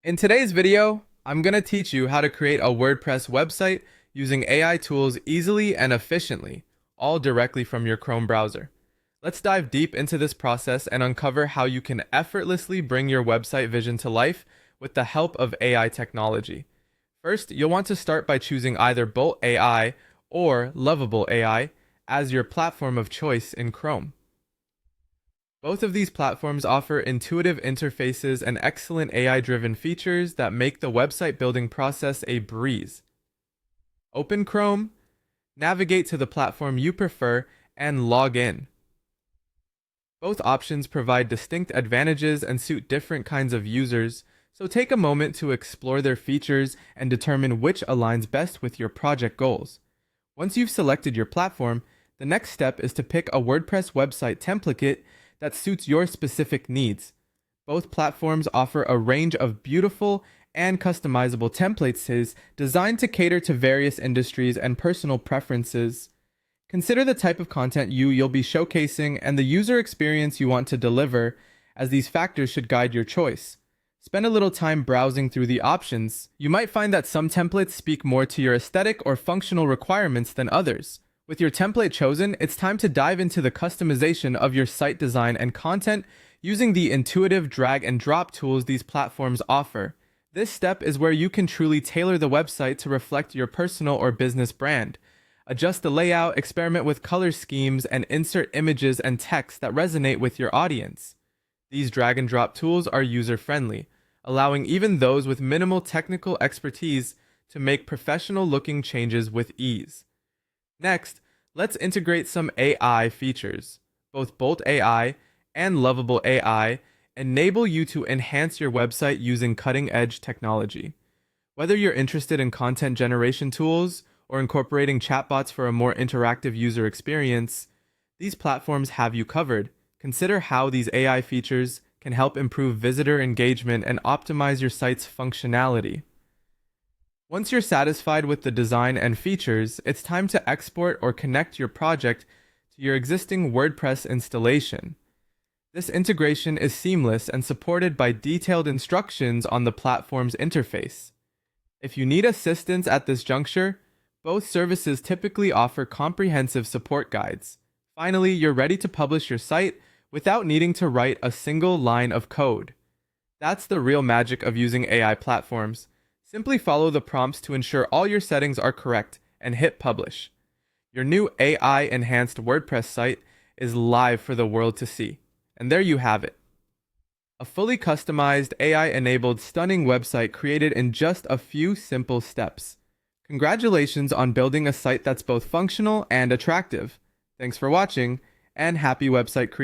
In today's video, I'm going to teach you how to create a WordPress website using AI tools easily and efficiently, all directly from your Chrome browser. Let's dive deep into this process and uncover how you can effortlessly bring your website vision to life with the help of AI technology. First, you'll want to start by choosing either Bolt AI or Lovable AI as your platform of choice in Chrome. Both of these platforms offer intuitive interfaces and excellent AI-driven features that make the website building process a breeze. Open Chrome, navigate to the platform you prefer, and log in. Both options provide distinct advantages and suit different kinds of users, so take a moment to explore their features and determine which aligns best with your project goals. Once you've selected your platform, the next step is to pick a WordPress website template that suits your specific needs. Both platforms offer a range of beautiful and customizable templates designed to cater to various industries and personal preferences. Consider the type of content you'll be showcasing and the user experience you want to deliver, as these factors should guide your choice. Spend a little time browsing through the options. You might find that some templates speak more to your aesthetic or functional requirements than others. With your template chosen, it's time to dive into the customization of your site design and content using the intuitive drag and drop tools these platforms offer. This step is where you can truly tailor the website to reflect your personal or business brand. Adjust the layout, experiment with color schemes, and insert images and text that resonate with your audience. These drag and drop tools are user-friendly, allowing even those with minimal technical expertise to make professional-looking changes with ease. Next, let's integrate some AI features. Both Bolt AI and Lovable AI enable you to enhance your website using cutting-edge technology. Whether you're interested in content generation tools or incorporating chatbots for a more interactive user experience, these platforms have you covered. Consider how these AI features can help improve visitor engagement and optimize your site's functionality. Once you're satisfied with the design and features, it's time to export or connect your project to your existing WordPress installation. This integration is seamless and supported by detailed instructions on the platform's interface. If you need assistance at this juncture, both services typically offer comprehensive support guides. Finally, you're ready to publish your site without needing to write a single line of code. That's the real magic of using AI platforms. Simply follow the prompts to ensure all your settings are correct and hit publish. Your new AI-enhanced WordPress site is live for the world to see. And there you have it. A fully customized, AI-enabled, stunning website created in just a few simple steps. Congratulations on building a site that's both functional and attractive. Thanks for watching, and happy website creation.